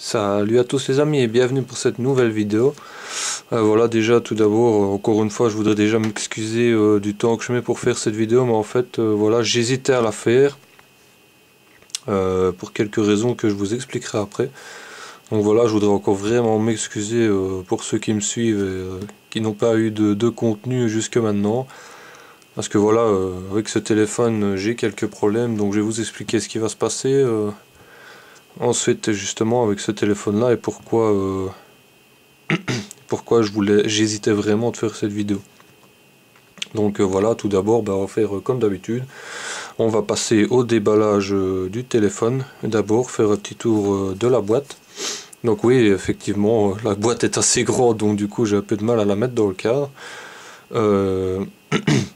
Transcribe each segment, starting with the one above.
Salut à tous les amis et bienvenue pour cette nouvelle vidéo. Voilà, déjà tout d'abord, encore une fois je voudrais déjà m'excuser du temps que je mets pour faire cette vidéo, mais en fait voilà, j'hésitais à la faire pour quelques raisons que je vous expliquerai après. Donc voilà, je voudrais encore vraiment m'excuser pour ceux qui me suivent et qui n'ont pas eu de contenu jusque maintenant. Parce que voilà, avec ce téléphone j'ai quelques problèmes, donc je vais vous expliquer ce qui va se passer. Ensuite justement avec ce téléphone là et pourquoi j'hésitais vraiment de faire cette vidéo. Donc voilà, tout d'abord on va faire comme d'habitude, on va passer au déballage du téléphone, d'abord faire un petit tour de la boîte. Donc oui, effectivement la boîte est assez grande, donc du coup j'ai un peu de mal à la mettre dans le cadre.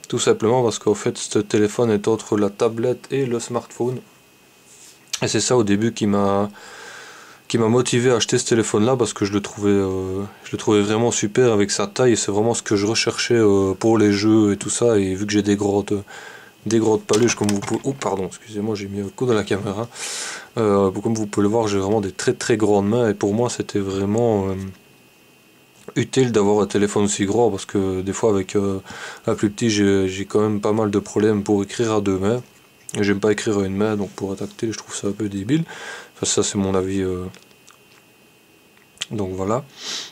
Tout simplement parce qu'en fait ce téléphone est entre la tablette et le smartphone, et c'est ça au début qui m'a motivé à acheter ce téléphone là, parce que je le trouvais vraiment super avec sa taille, et c'est vraiment ce que je recherchais pour les jeux et tout ça. Et vu que j'ai des grottes paluches, comme vous pouvez, oh pardon, excusez-moi, j'ai mis un coup dans la caméra, comme vous pouvez le voir, j'ai vraiment des très très grandes mains, et pour moi c'était vraiment utile d'avoir un téléphone aussi grand, parce que des fois avec un plus petit j'ai quand même pas mal de problèmes pour écrire à deux mains, et j'aime pas écrire à une main, donc pour tactile je trouve ça un peu débile. Enfin, ça c'est mon avis. Donc voilà,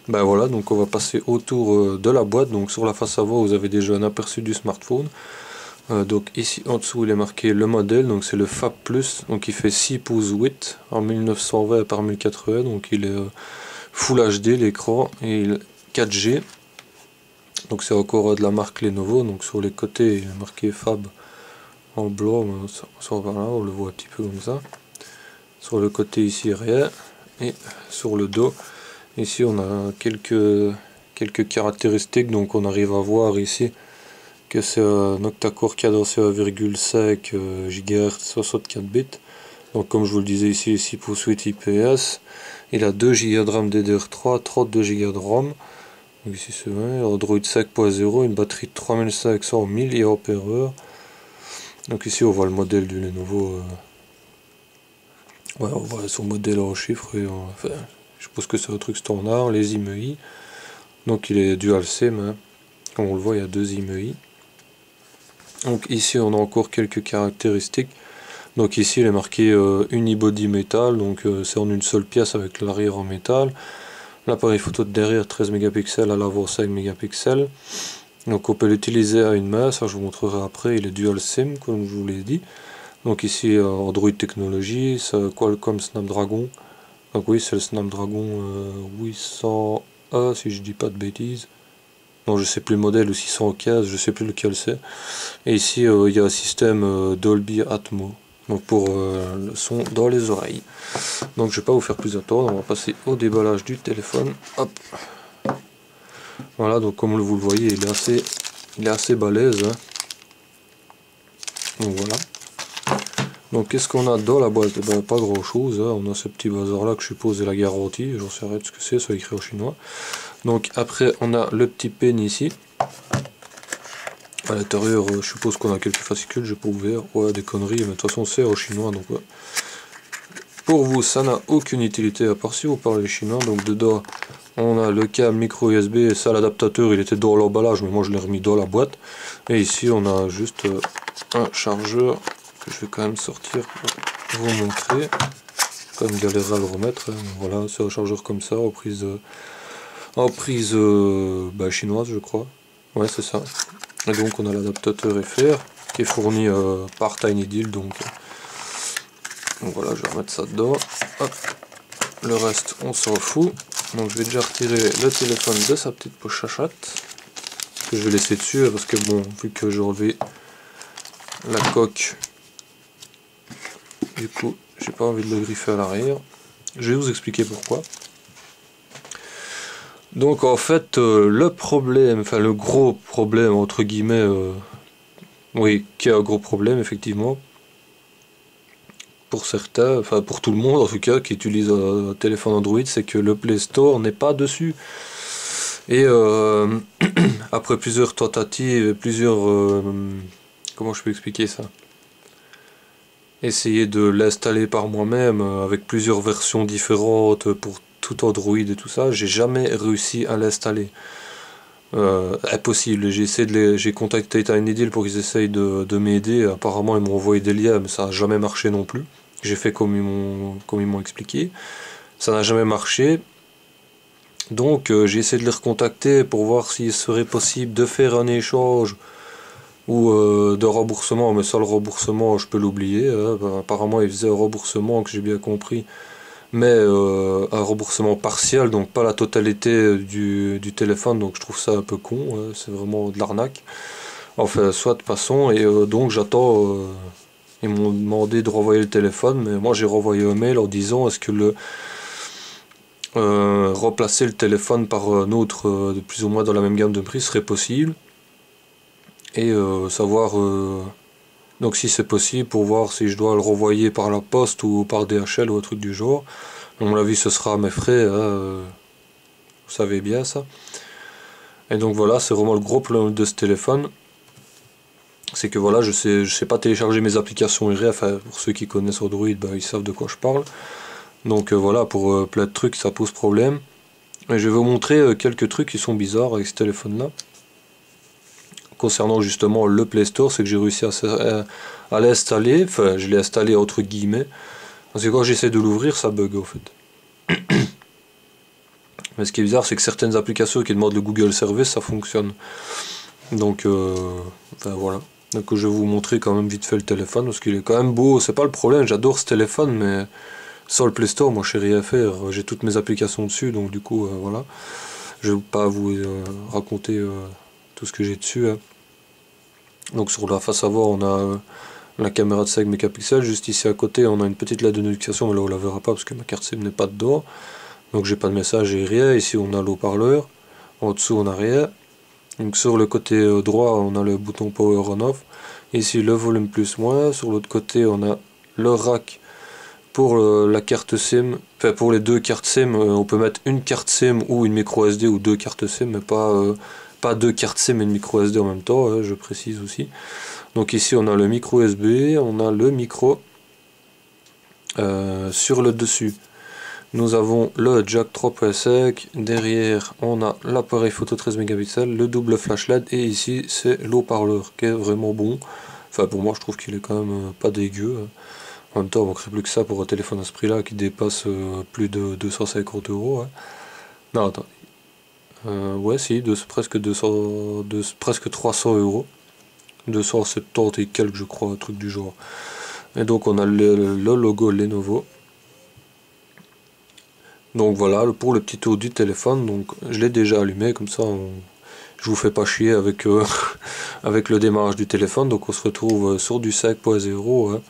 voilà, donc on va passer autour de la boîte. Donc sur la face avant vous avez déjà un aperçu du smartphone. Donc ici en dessous il est marqué le modèle, donc c'est le Fab Plus, donc il fait 6 pouces 8 en 1920 par 1080, donc il est Full HD l'écran, et il est 4G. Donc c'est encore de la marque Lenovo, donc sur les côtés il est marqué Fab en blanc, par là, on le voit un petit peu comme ça. Sur le côté ici rien, et sur le dos ici on a quelques caractéristiques. Donc on arrive à voir ici que c'est un octa-core cadencé à 1,5 GHz 64 bits. Donc comme je vous le disais ici, 6 pouces 8 IPS. Il a 2 Go de RAM DDR3, 32 Go de ROM. Donc ici c'est vrai, Android 5.0, une batterie de 3500 mAh. Donc ici on voit le modèle du Lenovo. Ouais, on voit son modèle en chiffres, et enfin, je suppose que c'est un truc standard, les IMEI. Donc il est dual SIM, hein. Comme on le voit, il y a deux IMEI. Donc ici on a encore quelques caractéristiques. Donc ici il est marqué Unibody Metal, donc c'est en une seule pièce avec l'arrière en métal. L'appareil photo de derrière 13 mégapixels, à l'avant 5 mégapixels. Donc on peut l'utiliser à une main, ça je vous montrerai après. Il est dual SIM comme je vous l'ai dit. Donc ici Android technologie, c'est Qualcomm Snapdragon. Donc oui, c'est le Snapdragon 800A si je dis pas de bêtises. Non, je sais plus le modèle, ou 615, je sais plus lequel c'est. Et ici il y a un système Dolby Atmos, donc pour le son dans les oreilles. Donc je vais pas vous faire plus attendre, on va passer au déballage du téléphone. Hop. Voilà, donc comme vous le voyez, il est assez balèze, hein. Donc voilà. Donc qu'est-ce qu'on a dans la boîte? Pas grand chose, hein. On a ce petit bazar là que je suppose est la garantie, j'en sais rien de ce que c'est, ça écrit en chinois. Donc après on a le petit pen ici. À l'intérieur je suppose qu'on a quelques fascicules, j'ai pas ouvert, ouais des conneries, mais de toute façon c'est en chinois, donc ouais. Pour vous ça n'a aucune utilité à part si vous parlez chinois. Donc dedans on a le câble micro USB, et ça l'adaptateur il était dans l'emballage, mais moi je l'ai remis dans la boîte. Et ici on a juste un chargeur que je vais quand même sortir pour vous montrer, quand même galère à le remettre, hein. Voilà, c'est un chargeur comme ça, en prise chinoise je crois, ouais c'est ça. Et donc on a l'adaptateur FR qui est fourni par Tinydeal, donc voilà, je vais remettre ça dedans. Hop. Le reste on s'en fout. Donc je vais déjà retirer le téléphone de sa petite poche chachate, que je vais laisser dessus, parce que bon, vu que j'ai enlevé la coque, du coup j'ai pas envie de le griffer à l'arrière. Je vais vous expliquer pourquoi. Donc en fait le problème, enfin le gros problème entre guillemets, oui, qui est un gros problème effectivement pour certains, enfin pour tout le monde en tout cas qui utilise un téléphone Android, c'est que le Play Store n'est pas dessus. Et après plusieurs tentatives, comment je peux expliquer ça? essayé de l'installer par moi-même avec plusieurs versions différentes pour tout Android et tout ça. J'ai jamais réussi à l'installer. Impossible. J'ai contacté TinyDeal pour qu'ils essayent de m'aider. Apparemment, ils m'ont envoyé des liens, mais ça n'a jamais marché non plus. J'ai fait comme ils m'ont expliqué. Ça n'a jamais marché. Donc, j'ai essayé de les recontacter pour voir s'il serait possible de faire un échange ou de remboursement. Mais ça, le remboursement, je peux l'oublier. Hein. Ben, apparemment, ils faisaient un remboursement, que j'ai bien compris, mais un remboursement partiel, donc pas la totalité du téléphone, donc je trouve ça un peu con, c'est vraiment de l'arnaque. Enfin, soit de façon, et donc j'attends, ils m'ont demandé de renvoyer le téléphone, mais moi j'ai renvoyé un mail en disant est-ce que remplacer le téléphone par un autre de plus ou moins dans la même gamme de prix serait possible, et savoir donc si c'est possible pour voir si je dois le renvoyer par la poste ou par DHL ou un truc du genre. À mon avis ce sera à mes frais, hein, vous savez bien ça. Et donc voilà, c'est vraiment le gros problème de ce téléphone. C'est que voilà, je sais pas télécharger mes applications et rien. Enfin, pour ceux qui connaissent Android, bah, ils savent de quoi je parle. Donc voilà, pour plein de trucs ça pose problème. Et je vais vous montrer quelques trucs qui sont bizarres avec ce téléphone là. Concernant justement le Play Store, c'est que j'ai réussi à l'installer. Enfin, je l'ai installé entre guillemets. Parce que quand j'essaie de l'ouvrir, ça bug en fait. Mais ce qui est bizarre, c'est que certaines applications qui demandent le Google Service, ça fonctionne. Donc, enfin, voilà. Donc je vais vous montrer quand même vite fait le téléphone, parce qu'il est quand même beau. C'est pas le problème, j'adore ce téléphone, mais sans le Play Store, moi je sais rien faire. J'ai toutes mes applications dessus, donc du coup, voilà. Je vais pas vous raconter tout ce que j'ai dessus. Hein. Donc sur la face avant, on a la caméra de 5 mégapixels. Juste ici à côté, on a une petite LED de notification, mais là on la verra pas parce que ma carte SIM n'est pas dedans. Donc j'ai pas de message et rien. Ici on a l'haut-parleur. En dessous on a rien. Donc sur le côté droit on a le bouton power on off. Ici le volume plus moins. Sur l'autre côté on a le rack pour la carte SIM. Enfin pour les deux cartes SIM, on peut mettre une carte SIM ou une micro SD ou deux cartes SIM, mais pas deux cartes SIM et une micro SD en même temps, hein, je précise aussi. Donc ici on a le micro USB, on a le micro sur le dessus. Nous avons le jack 3.5, derrière on a l'appareil photo 13 mégapixels, le double flash LED et ici c'est l'haut-parleur qui est vraiment bon. Enfin pour moi je trouve qu'il est quand même pas dégueu. En même temps on manquerait plus que ça pour un téléphone à ce prix là qui dépasse plus de 250 euros. Hein. Non attends. Ouais si, presque 200, presque 300 euros. 270 et quelques je crois, un truc du genre. Et donc on a le logo Lenovo. Donc voilà, pour le petit tour du téléphone, donc je l'ai déjà allumé, comme ça je vous fais pas chier avec, avec le démarrage du téléphone. Donc on se retrouve sur du 5.0. Hein.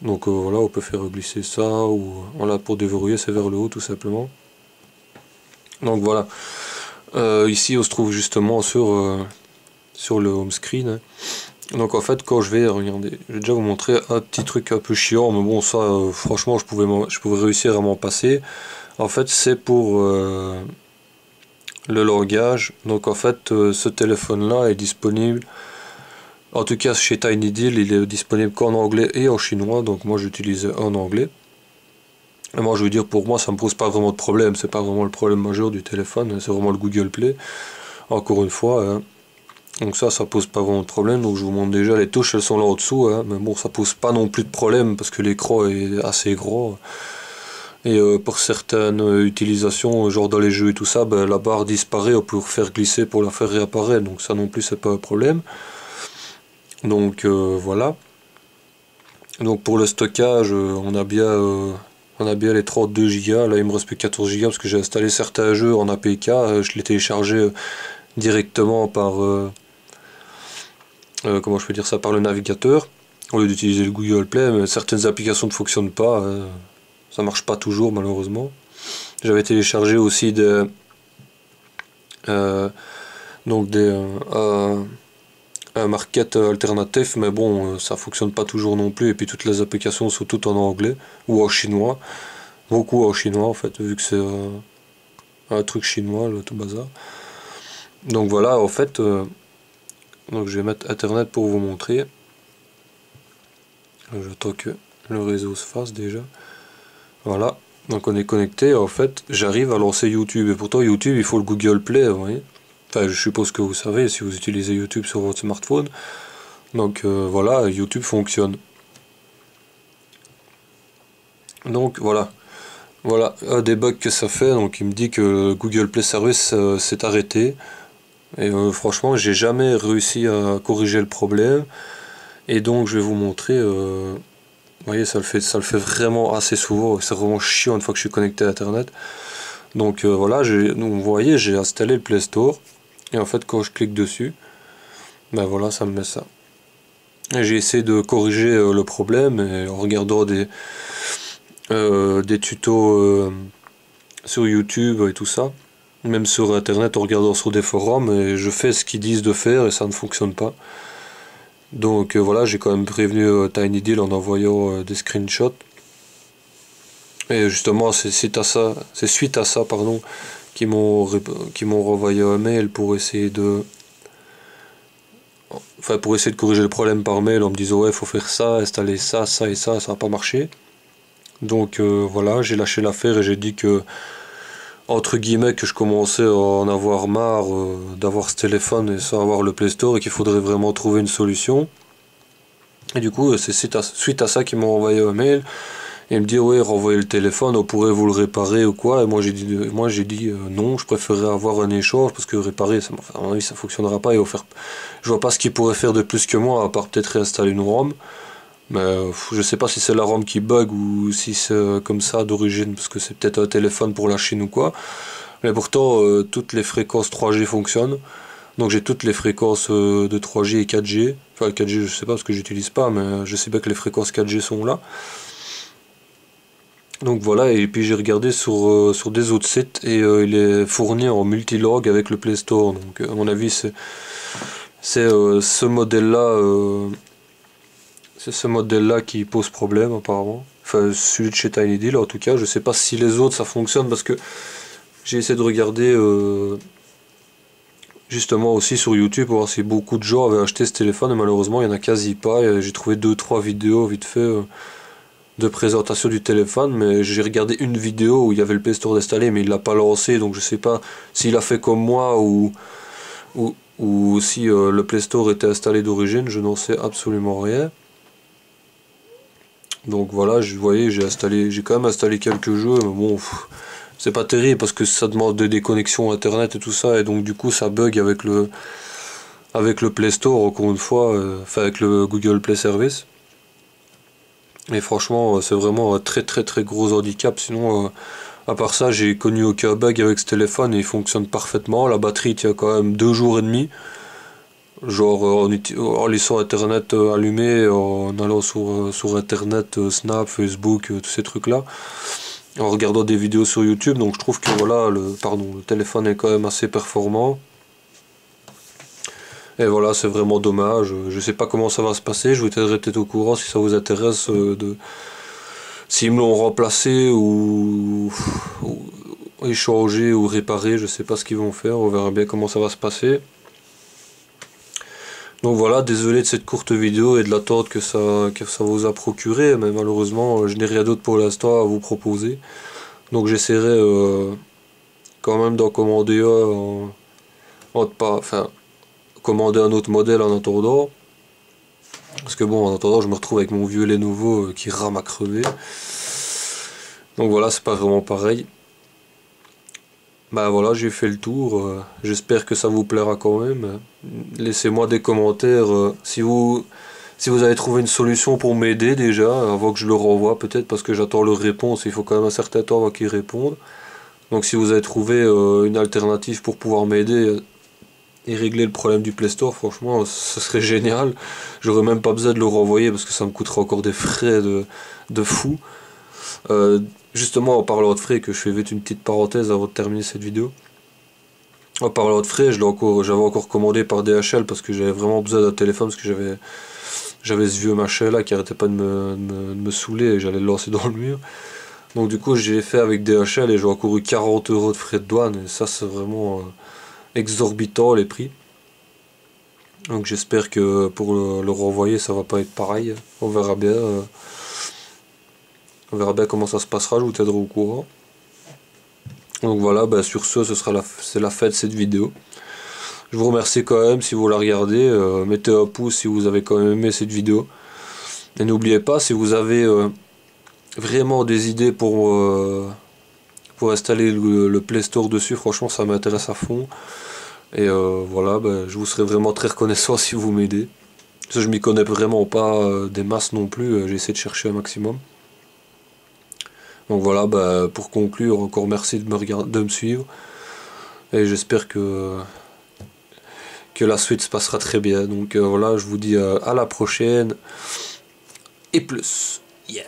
Donc voilà, on peut faire glisser ça, ou voilà, pour déverrouiller c'est vers le haut tout simplement. Donc voilà, ici on se trouve justement sur le home screen. Hein. Donc en fait quand je vais, regardez, je vais déjà vous montrer un petit truc un peu chiant, mais bon ça franchement je pouvais réussir à m'en passer. En fait c'est pour le langage. Donc en fait ce téléphone là est disponible, en tout cas chez TinyDeal il est disponible qu'en anglais et en chinois, donc moi j'utilise en anglais. Et moi je veux dire, pour moi ça me pose pas vraiment de problème, c'est pas vraiment le problème majeur du téléphone, c'est vraiment le Google Play, encore une fois. Hein. Donc ça pose pas vraiment de problème. Donc je vous montre déjà les touches, elles sont là en dessous, hein, mais bon ça pose pas non plus de problème parce que l'écran est assez grand. Et pour certaines utilisations, genre dans les jeux et tout ça, ben, la barre disparaît, on peut faire glisser pour la faire réapparaître, donc ça non plus c'est pas un problème. Donc voilà. Donc pour le stockage, on a bien les 32 Go, là il me reste plus 14 Go parce que j'ai installé certains jeux en APK, je l'ai téléchargé directement par comment je peux dire ça, par le navigateur au lieu d'utiliser le Google Play, mais certaines applications ne fonctionnent pas, ça marche pas toujours malheureusement. J'avais téléchargé aussi donc un market alternatif, mais bon ça fonctionne pas toujours non plus, et puis toutes les applications sont toutes en anglais ou en chinois, beaucoup en chinois en fait, vu que c'est un truc chinois le tout bazar. Donc voilà en fait. Donc je vais mettre internet pour vous montrer. J'attends que le réseau se fasse déjà. Voilà, donc on est connecté. En fait, j'arrive à lancer YouTube. Et pourtant, YouTube, il faut le Google Play, vous voyez. Enfin, je suppose que vous savez si vous utilisez YouTube sur votre smartphone. Donc voilà, YouTube fonctionne. Donc voilà. Voilà, un des bugs que ça fait. Donc il me dit que le Google Play Service s'est arrêté. Et franchement, j'ai jamais réussi à corriger le problème. Et donc je vais vous montrer. Vous voyez, ça le fait vraiment assez souvent. C'est vraiment chiant une fois que je suis connecté à Internet. Donc voilà, vous voyez, j'ai installé le Play Store. Et en fait, quand je clique dessus, ben voilà, ça me met ça. Et j'ai essayé de corriger le problème et en regardant des tutos sur YouTube et tout ça. Même sur Internet, en regardant sur des forums, et je fais ce qu'ils disent de faire et ça ne fonctionne pas. Donc voilà, j'ai quand même prévenu TinyDeal en envoyant des screenshots. Et justement, c'est suite à ça, pardon, qu'ils m'ont renvoyé un mail pour essayer de corriger le problème par mail en me disant ouais, faut faire ça, installer ça, ça et ça n'a pas marché. Donc voilà, j'ai lâché l'affaire et j'ai dit que entre guillemets que je commençais à en avoir marre d'avoir ce téléphone et sans avoir le Play Store et qu'il faudrait vraiment trouver une solution. Et du coup, c'est suite à ça qu'ils m'ont envoyé un mail et me dit ouais, renvoyez le téléphone, on pourrait vous le réparer ou quoi. Et moi j'ai dit non, je préférerais avoir un échange parce que réparer, à mon avis, ça fonctionnera pas. Je vois pas ce qu'ils pourraient faire de plus que moi à part peut-être réinstaller une ROM. Mais je sais pas si c'est la ROM qui bug ou si c'est comme ça d'origine parce que c'est peut-être un téléphone pour la Chine ou quoi. Mais pourtant, toutes les fréquences 3G fonctionnent. Donc j'ai toutes les fréquences de 3G et 4G. Enfin, 4G, je sais pas parce que j'utilise pas, mais je sais pas que les fréquences 4G sont là. Donc voilà, et puis j'ai regardé sur des autres sites et il est fourni en multilangue avec le Play Store. Donc à mon avis, c'est ce modèle-là qui pose problème apparemment. Enfin, celui de chez TinyDeal en tout cas. Je sais pas si les autres ça fonctionne parce que j'ai essayé de regarder justement aussi sur YouTube pour voir si beaucoup de gens avaient acheté ce téléphone et malheureusement il n'y en a quasi pas. J'ai trouvé 2-3 vidéos vite fait de présentation du téléphone, mais j'ai regardé une vidéo où il y avait le Play Store installé mais il l'a pas lancé, donc je sais pas s'il a fait comme moi ou si le Play Store était installé d'origine, je n'en sais absolument rien. Donc voilà, vous voyez, j'ai quand même installé quelques jeux, mais bon, c'est pas terrible parce que ça demande des connexions internet et tout ça, et donc du coup ça bug avec le Play Store, encore une fois, enfin avec le Google Play Service. Et franchement, c'est vraiment un très très très gros handicap. Sinon, à part ça, j'ai connu aucun bug avec ce téléphone et il fonctionne parfaitement. La batterie tient quand même 2 jours et demi. Genre en laissant internet allumé, en allant sur internet, Snap, Facebook, tous ces trucs là, en regardant des vidéos sur YouTube. Donc je trouve que voilà, le téléphone est quand même assez performant. Et voilà, c'est vraiment dommage. Je sais pas comment ça va se passer. Je vous tiendrai peut-être au courant si ça vous intéresse s'ils me l'ont remplacé ou échangé ou réparé. Je sais pas ce qu'ils vont faire. On verra bien comment ça va se passer. Donc voilà, désolé de cette courte vidéo et de l'attente que ça vous a procuré, mais malheureusement je n'ai rien d'autre pour l'instant à vous proposer. Donc j'essaierai quand même d'en commander commander un autre modèle en attendant. Parce que bon, en attendant je me retrouve avec mon vieux Lenovo qui rame à crever. Donc voilà, c'est pas vraiment pareil. Bah voilà, j'ai fait le tour, j'espère que ça vous plaira quand même. Laissez-moi des commentaires si vous avez trouvé une solution pour m'aider déjà, avant que je le renvoie peut-être parce que j'attends leur réponse, il faut quand même un certain temps avant qu'ils répondent. Donc si vous avez trouvé une alternative pour pouvoir m'aider et régler le problème du Play Store, franchement ce serait génial. J'aurais même pas besoin de le renvoyer parce que ça me coûterait encore des frais de fou. Justement, en parlant de frais, que je fais vite une petite parenthèse avant de terminer cette vidéo. En parlant de frais, j'avais encore commandé par DHL parce que j'avais vraiment besoin d'un téléphone parce que j'avais ce vieux machin là qui arrêtait pas de me saouler et j'allais le lancer dans le mur. Donc du coup, j'ai fait avec DHL et j'ai encore eu 40 € de frais de douane et ça c'est vraiment exorbitant les prix. Donc j'espère que pour le renvoyer ça va pas être pareil. On verra bien. On verra bien comment ça se passera, je vous tiendrai au courant. Donc voilà, bah sur ce, c'est la fin de cette vidéo. Je vous remercie quand même si vous la regardez. Mettez un pouce si vous avez quand même aimé cette vidéo. Et n'oubliez pas, si vous avez vraiment des idées pour installer le Play Store dessus, franchement ça m'intéresse à fond. Et voilà, bah, je vous serais vraiment très reconnaissant si vous m'aidez. Parce que je m'y connais vraiment pas des masses non plus, j'essaie de chercher un maximum. Donc voilà, bah, pour conclure, encore merci de me suivre. Et j'espère que la suite se passera très bien. Donc voilà, je vous dis à la prochaine. Et plus. Yeah.